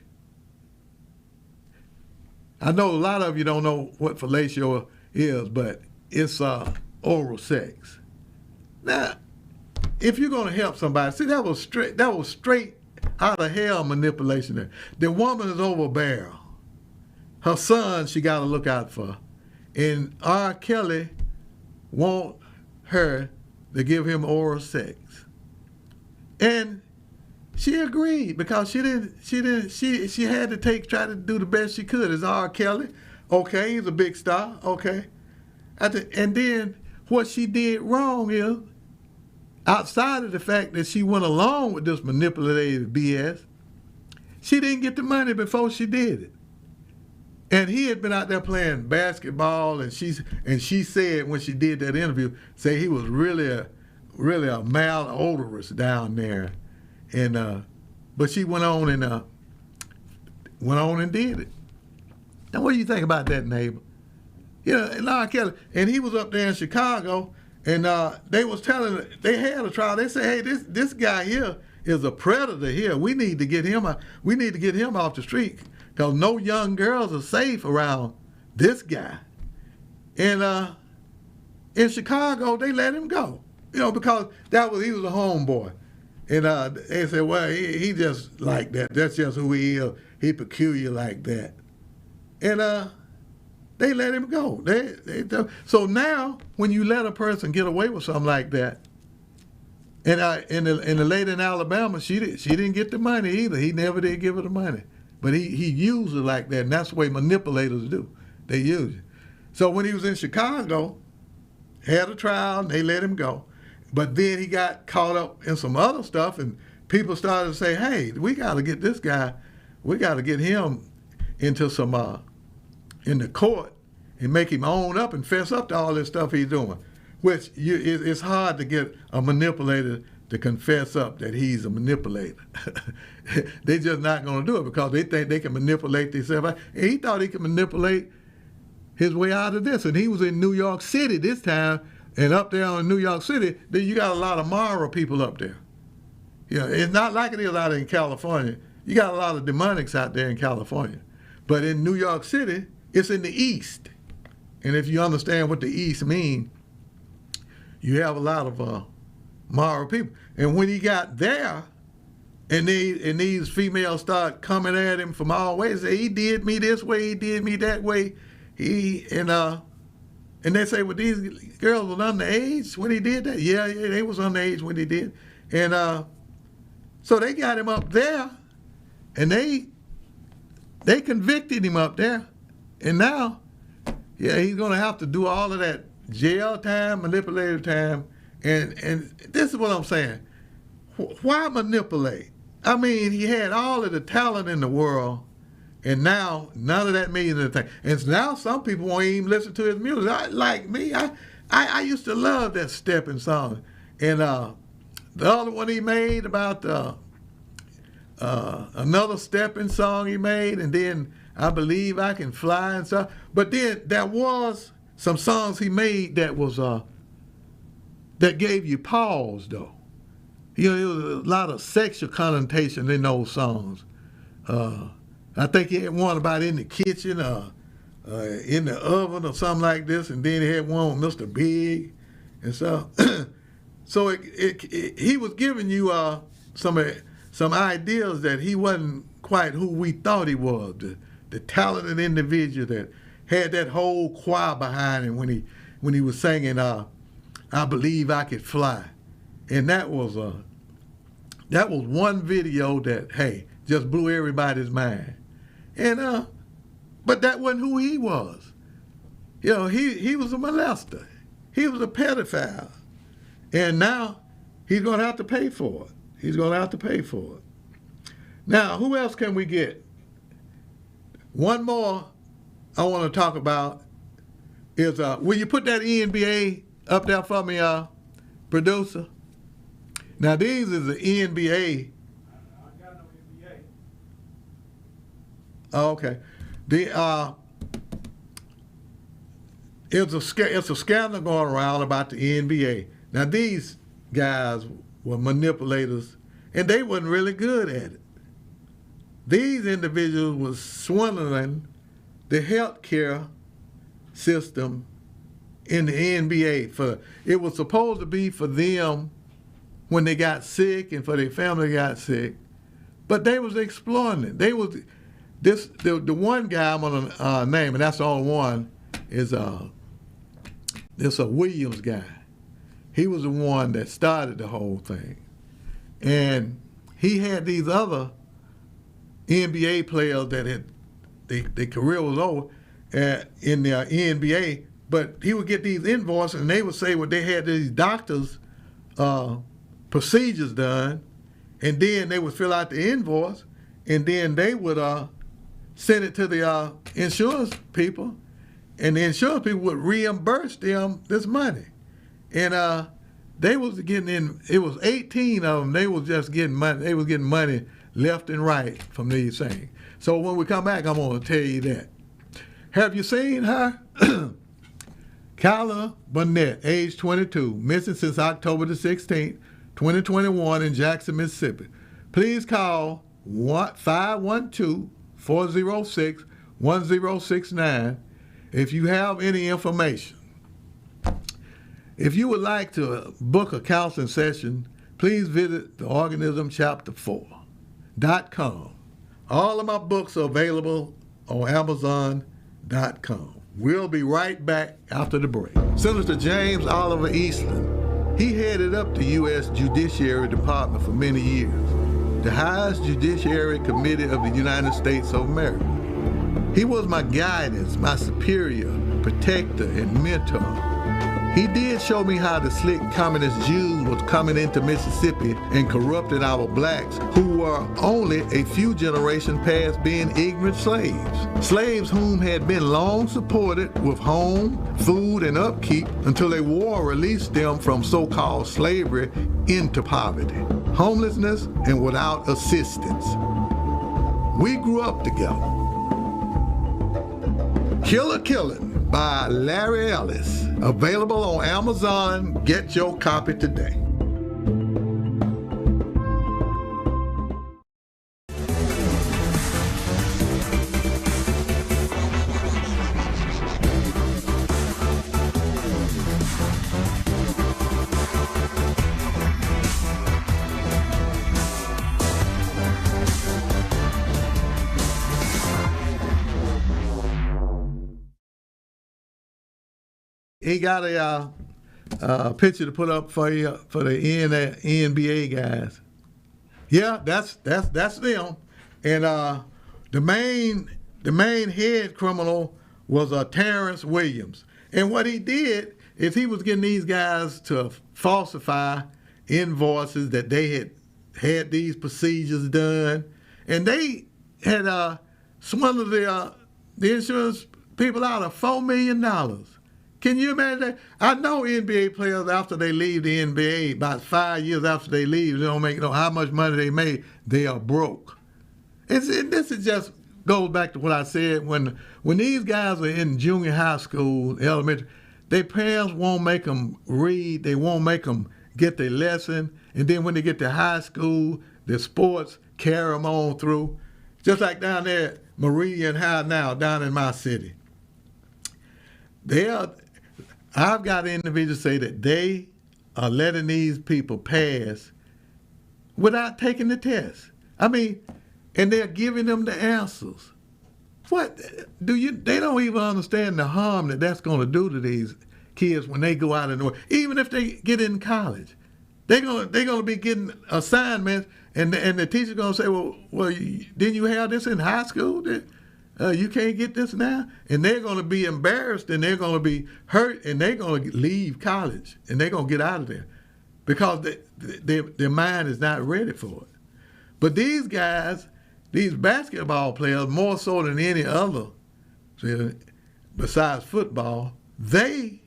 I know a lot of you don't know what fellatio is, but it's oral sex. Now, if you're going to help somebody, see, that was straight out of hell manipulation there. The woman is over a barrel. Her son she got to look out for. And R. Kelly want her to give him oral sex. And she agreed because she had to try to do the best she could. It's R. Kelly. Okay, he's a big star. Okay. And then what she did wrong is, outside of the fact that she went along with this manipulative BS, she didn't get the money before she did it. And he had been out there playing basketball, and she said when she did that interview, say he was really a malodorous down there, and but she went on and did it. Now, what do you think about that, neighbor? And R. Kelly, and he was up there in Chicago, and they was telling, they had a trial. They said, hey, this guy here is a predator here. We need to get him off the street, because no young girls are safe around this guy. And in Chicago, they let him go, because he was a homeboy. And they said, well, he just like that. That's just who he is. He peculiar like that. And they let him go. So now, when you let a person get away with something like that, and the lady in Alabama, she didn't get the money either. He never did give her the money. But he used it like that, and that's the way manipulators do. They use it. So when he was in Chicago, had a trial, and they let him go. But then he got caught up in some other stuff, and people started to say, hey, we got to get this guy, we got to get him into some, in the court, and make him own up and fess up to all this stuff he's doing, which it's hard to get a manipulator to confess up that he's a manipulator. They're just not going to do it because they think they can manipulate themselves. And he thought he could manipulate his way out of this. And he was in New York City this time, and up there in New York City, you got a lot of moral people up there. It's not like it is out in California. You got a lot of demonics out there in California. But in New York City, it's in the East. And if you understand what the East means, you have a lot of moral people. And when he got there, and these females start coming at him from all ways, say, he did me this way, he did me that way. And they say, well, these girls were underage when he did that? Yeah, they was underage when he did. And so they got him up there, and they convicted him up there. And now, he's going to have to do all of that jail time, manipulative time. And this is what I'm saying. Why manipulate? I mean, he had all of the talent in the world, and now none of that means anything. And now some people won't even listen to his music. Like me, I used to love that stepping song. And the other one he made about another stepping song he made, and then I Believe I Can Fly and stuff. But then there was some songs he made that was that gave you pause, though. There was a lot of sexual connotation in those songs. I think he had one about in the kitchen, in the oven or something like this, and then he had one with Mr. Big and stuff. So he was giving you some ideas that he wasn't quite who we thought he was, the talented individual that had that whole choir behind him when he was singing I Believe I Could Fly. And that was one video that, hey, just blew everybody's mind. And but that wasn't who he was. You know, he was a molester. He was a pedophile. And now he's going to have to pay for it. He's going to have to pay for it. Now, who else can we get? One more I want to talk about is, will you put that NBA up there for me, producer? Now, these is the NBA. I got no NBA. Oh, okay. It's a scandal going around about the NBA. Now, these guys were manipulators, and they wasn't really good at it. These individuals were swindling the healthcare system in the NBA. It was supposed to be for them when they got sick and for their family got sick, but they was exploiting it. They was the one guy I'm gonna name, and that's the only one, is this a Williams guy. He was the one that started the whole thing, and he had these other NBA players that had their career was over in the NBA, but he would get these invoices, and they would say, well, they had these doctors' procedures done, and then they would fill out the invoice, and then they would send it to the insurance people, and the insurance people would reimburse them this money. And they was getting in, it was 18 of them, they was just getting money, they was getting money left and right from these things. So when we come back, I'm going to tell you that. Have you seen her? Kyla Burnett, age 22, missing since October the 16th, 2021 in Jackson, Mississippi. Please call 512-406-1069 if you have any information. If you would like to book a counseling session, please visit theorganismchapter4.com. All of my books are available on Amazon.com. We'll be right back after the break. Senator James Oliver Eastland, he headed up the U.S. Judiciary Department for many years, the highest judiciary committee of the United States of America. He was my guidance, my superior, protector, and mentor. He did show me how the slick communist Jews was coming into Mississippi and corrupting our blacks, who were only a few generations past being ignorant slaves. Slaves whom had been long supported with home, food, and upkeep until a war released them from so-called slavery into poverty, homelessness, and without assistance. We grew up together. Killer Killing by Larry Ellis. Available on Amazon. Get your copy today. He got a picture to put up for you for the NBA guys. Yeah, that's them. And the main head criminal was Terrence Williams. And what he did is he was getting these guys to falsify invoices that they had these procedures done, and they had swindled the insurance people out of $4 million. Can you imagine that? I know NBA players, after they leave the NBA, about 5 years after they leave, they don't make how much money they made, they are broke. This is just goes back to what I said, when these guys are in junior high school, elementary, their parents won't make them read, they won't make them get their lesson, and then when they get to high school, their sports carry them on through. Just like down there at Meridian High now, down in my city. I've got individuals say that they are letting these people pass without taking the test. I mean, and they're giving them the answers. What they don't even understand the harm that that's going to do to these kids when they go out in the world. Even if they get in college, they're gonna be getting assignments, and the teacher's gonna say, well, didn't you have this in high school? You can't get this now, and they're gonna be embarrassed, and they're gonna be hurt, and they're gonna leave college, and they're gonna get out of there because their mind is not ready for it. But these guys, these basketball players, more so than any other, besides football, they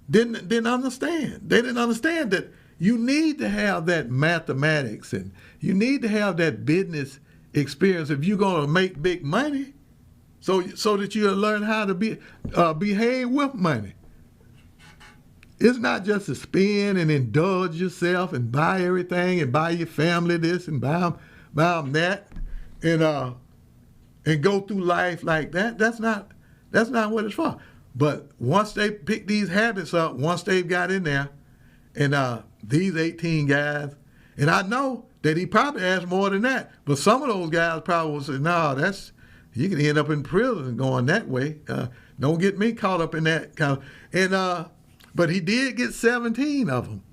didn't understand. They didn't understand that you need to have that mathematics and you need to have that business experience if you're going to make big money, so that you'll learn how to behave with money. It's not just to spend and indulge yourself and buy everything and buy your family this and buy them that and go through life like that. That's not what it's for. But once they pick these habits up, once they've got in there, and these 18 guys, and I know that he probably asked more than that, but some of those guys probably will say, no, you can end up in prison going that way. Don't get me caught up in that kind of, but he did get 17 of them.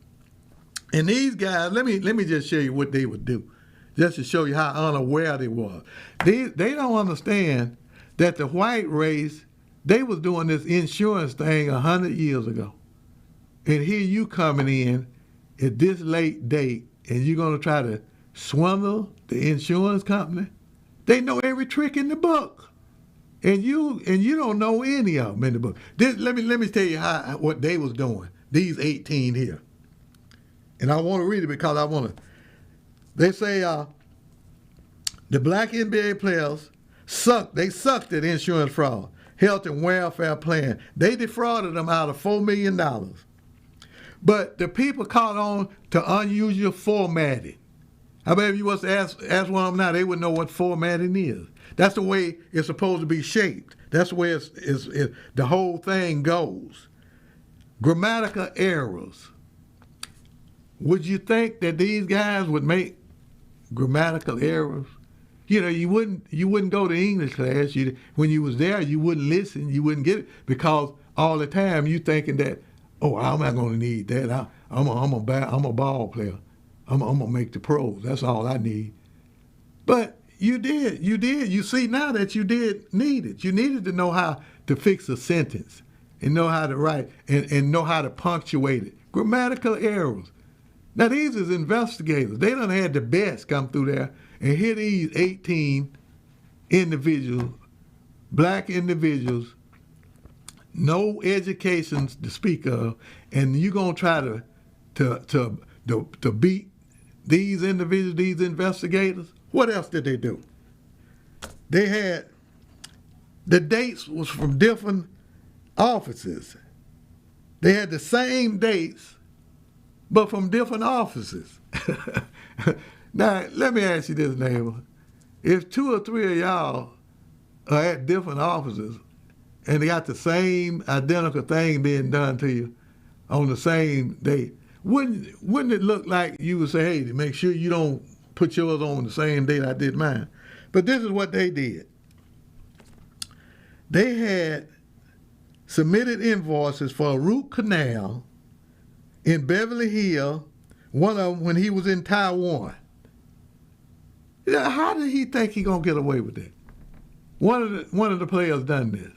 And these guys, let me just show you what they would do, just to show you how unaware they were. They don't understand that the white race, they was doing this insurance thing 100 years ago. And here you coming in at this late date, and you're going to try to swindle the insurance company? They know every trick in the book. And you don't know any of them in the book. Let me tell you what they was doing, these 18 here. And I want to read it because I want to. They say the black NBA players they sucked at insurance fraud, health and welfare plan. They defrauded them out of $4 million. But the people caught on to unusual formatting. I bet if you was to ask one of them now, they would know what formatting is. That's the way it's supposed to be shaped. That's the way the whole thing goes. Grammatical errors. Would you think that these guys would make grammatical errors? You know, you wouldn't go to English class. When you was there, you wouldn't listen. You wouldn't get it because all the time you thinking that, oh, I'm not going to need that. I'm a ball player. I'm going to make the pros. That's all I need. But you did. You see now that you did need it. You needed to know how to fix a sentence and know how to write and know how to punctuate it. Grammatical errors. Now, these is investigators. They done had the best come through there, and here these 18 individuals, black individuals, no education to speak of, and you're going to try to beat these individuals, these investigators? What else did they do? They had, the dates was from different offices. They had the same dates, but from different offices. Now, let me ask you this, neighbor. If 2 or 3 of y'all are at different offices and they got the same identical thing being done to you on the same date, wouldn't it look like you would say, hey, make sure you don't put yours on the same date I did mine? But this is what they did. They had submitted invoices for a root canal in Beverly Hills, one of them when he was in Taiwan. How did he think he gonna get away with that? One of the players done this.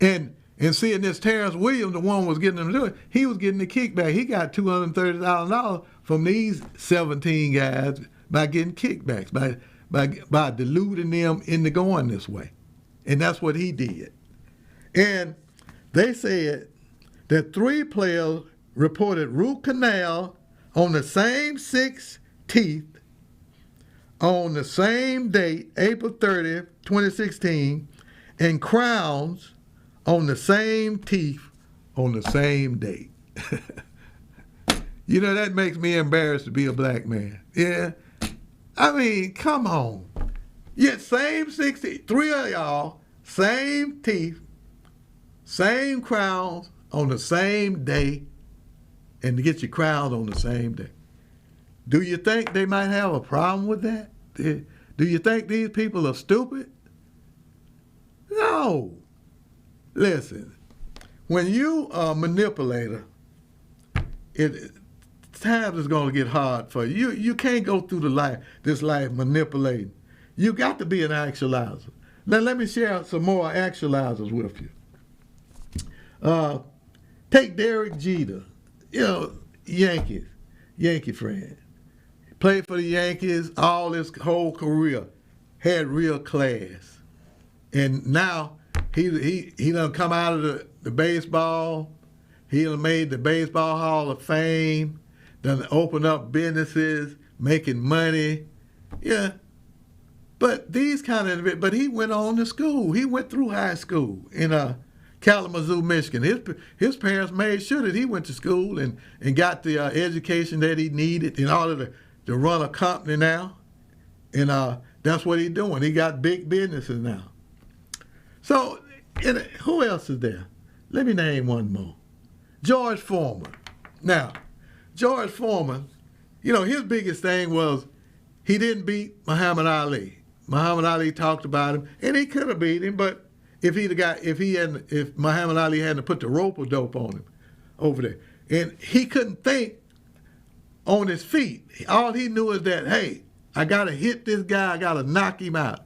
And seeing this Terrence Williams, the one was getting them to do it, he was getting the kickback. He got $230,000 from these 17 guys by getting kickbacks, by deluding them into going this way. And that's what he did. And they said that 3 players reported root canal on the same 6 teeth on the same date, April 30th, 2016, and crowns on the same teeth on the same date. You know, that makes me embarrassed to be a black man. Yeah, I mean, come on. Yet same 60, three of y'all, same teeth, same crowns on the same day, and to get your crowns on the same day. Do you think they might have a problem with that? Do you think these people are stupid? No. Listen, when you are a manipulator, times is going to get hard for you. You can't go through this life manipulating. You got to be an actualizer. Now let me share some more actualizers with you. Take Derek Jeter, Yankee friend. Played for the Yankees all his whole career, had real class. And now he done come out of the baseball. He done made the Baseball Hall of Fame, done opened up businesses, making money. Yeah. But but he went on to school. He went through high school in Kalamazoo, Michigan. His parents made sure that he went to school and got the education that he needed in order to run a company now. And that's what he's doing. He got big businesses now. So who else is there? Let me name one more. George Foreman. Now, George Foreman, his biggest thing was he didn't beat Muhammad Ali. Muhammad Ali talked about him, and he could have beat him, but if Muhammad Ali hadn't put the rope-a-dope on him over there, and he couldn't think on his feet. All he knew is that, hey, I got to hit this guy, I got to knock him out.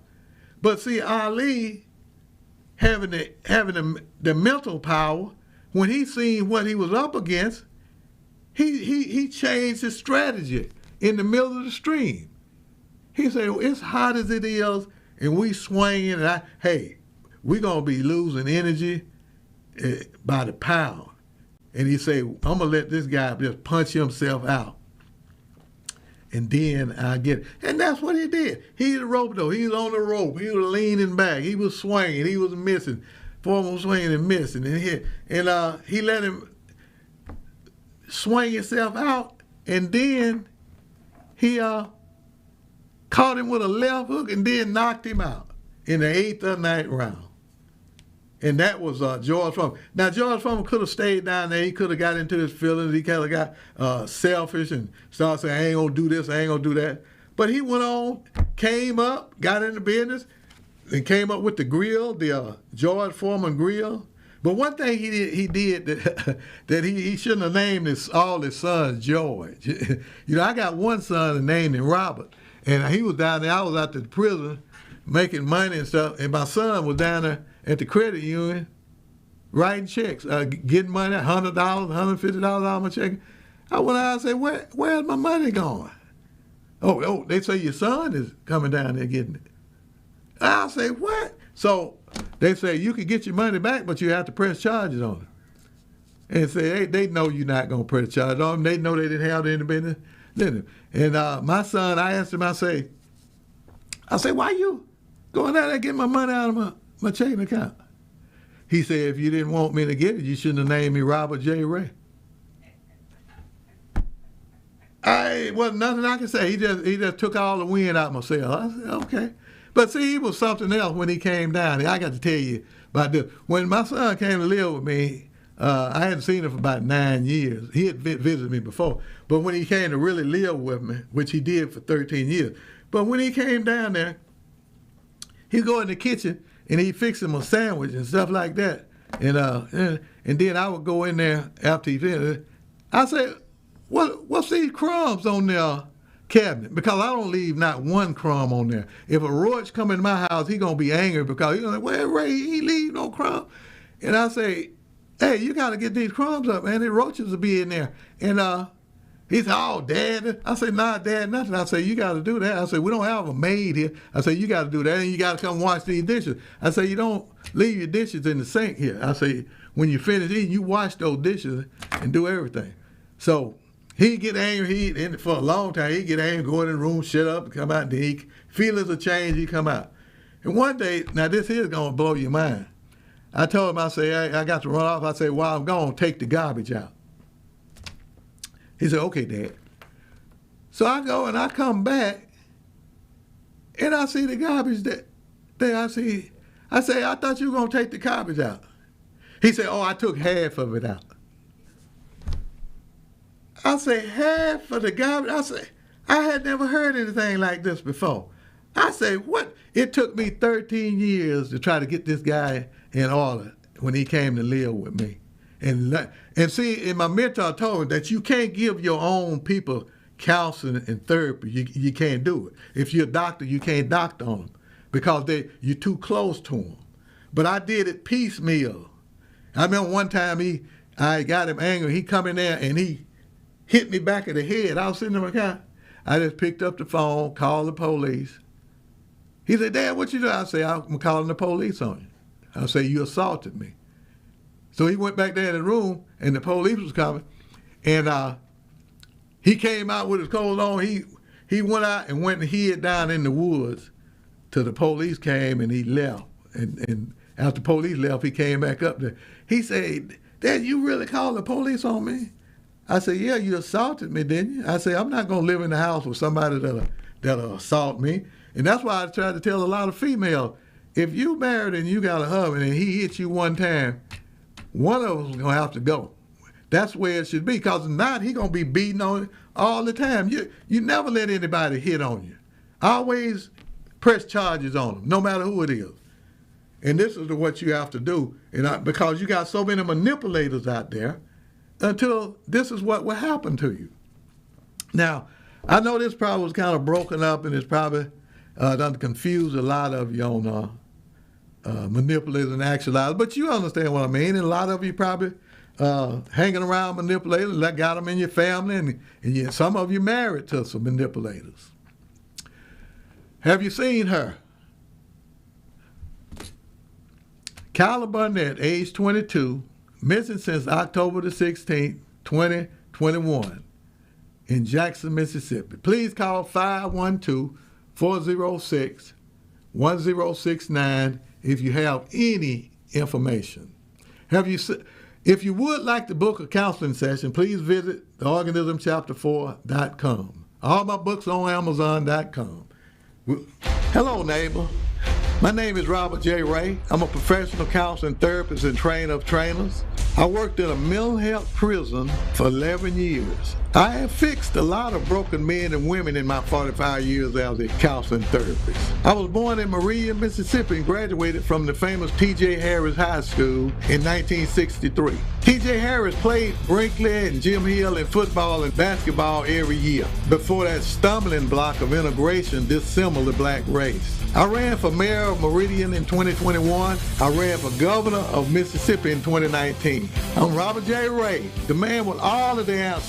But see, Ali, having the mental power, when he seen what he was up against, he changed his strategy in the middle of the stream. He said, it's hot as it is, and we swinging, and we're going to be losing energy by the pound. And he said, I'm going to let this guy just punch himself out. And then I get it. And that's what he did. He the rope, though. He was on the rope. He was leaning back. He was swinging. He was missing. Foreman was swinging and missing. And he let him swing himself out. And then he caught him with a left hook and then knocked him out in the 8th or 9th round. And that was George Foreman. Now, George Foreman could have stayed down there. He could have got into his feelings. He kind of got selfish and started saying, I ain't going to do this, I ain't going to do that. But he went on, came up, got into business, and came up with the grill, the George Foreman grill. But one thing he did that he shouldn't have named all his sons George. I got one son named him Robert. And he was down there. I was out the prison making money and stuff. And my son was down there at the credit union writing checks, getting money, $100, $150 out of my check. I went out and said, where's my money going? Oh, they say your son is coming down there getting it. I say, what? So they say, you can get your money back, but you have to press charges on it. And say, they know you're not going to press charges on them. They know they didn't have any business. And my son, I asked him, I say, why you going down there getting my money out of my checking account? He said, if you didn't want me to get it, you shouldn't have named me Robert J. Ray. Wasn't nothing I could say. He just took all the wind out of my sail. I said, okay. But see, he was something else when he came down. I got to tell you about this. When my son came to live with me, I hadn't seen him for about 9 years. He had visited me before. But when he came to really live with me, which he did for 13 years, but when he came down there, he'd go in the kitchen and he'd fix him a sandwich and stuff like that. And then I would go in there after he finished. I said, what's these crumbs on the cabinet? Because I don't leave not one crumb on there. If a roach come in my house, he going to be angry because he's like, well, Ray, he leave no crumb. And I say, hey, you got to get these crumbs up, man. The roaches will be in there. And he said, oh, Dad. I said, nah, Dad, nothing. I said, you got to do that. I said, we don't have a maid here. I said, you got to do that, and you got to come wash these dishes. I said, you don't leave your dishes in the sink here. I say, when you finish eating, you wash those dishes and do everything. So he'd get angry. For a long time, he'd get angry, go in the room, shut up, and come out, and then he feelings of change, he'd come out. And one day, now this here is going to blow your mind. I told him, I say, I got to run off. I said, while I'm gone, take the garbage out. He said, okay, Dad. So I go and I come back, And I see the garbage there. I say, I thought you were going to take the garbage out. He said, oh, I took half of it out. I say, half of the garbage? I say, I had never heard anything like this before. I say, what? It took me 13 years to try to get this guy in order when he came to live with me. And see, and my mentor told me that you can't give your own people counseling and therapy. You can't do it. If you're a doctor, you can't doctor on them because you're too close to them. But I did it piecemeal. I remember one time I got him angry. He come in there and he hit me back of the head. I was sitting in my car. I just picked up the phone, called the police. He said, Dad, what you do? I say, I'm calling the police on you. I say, you assaulted me. So he went back there in the room, and the police was coming, and he came out with his coat on. He went out and went and hid down in the woods till the police came, and he left. And after the police left, he came back up there. He said, Dad, you really called the police on me? I said, yeah, you assaulted me, didn't you? I said, I'm not going to live in the house with somebody that'll assault me. And that's why I try to tell a lot of females, if you married and you got a husband and he hit you one time, one of us is going to have to go. That's where it should be, because if not, he's going to be beating on you all the time. You never let anybody hit on you. Always press charges on them, no matter who it is. And this is what you have to do, because you got so many manipulators out there, until this is what will happen to you. Now, I know this probably was kind of broken up, and it's probably done confused a lot of you on manipulators and actualizers, but you understand what I mean. And a lot of you probably hanging around manipulators, that got them in your family, and some of you married to some manipulators. Have you seen her? Kyla Barnett, age 22, missing since October the 16th, 2021, in Jackson, Mississippi. Please call 512-406-1069 if you have any information. If you would like to book a counseling session, please visit theorganismchapter4.com. All my books on Amazon.com. Hello, neighbor. My name is Robert J. Ray. I'm a professional counseling therapist and trainer of trainers. I worked in a mental health prison for 11 years. I have fixed a lot of broken men and women in my 45 years as a counseling therapist. I was born in Maria, Mississippi, and graduated from the famous T.J. Harris High School in 1963. T.J. Harris played Brinkley and Jim Hill in football and basketball every year before that stumbling block of integration dissembled the black race. I ran for mayor of Meridian in 2021. I ran for governor of Mississippi in 2019. I'm Robert J. Ray, the man with all of the answers.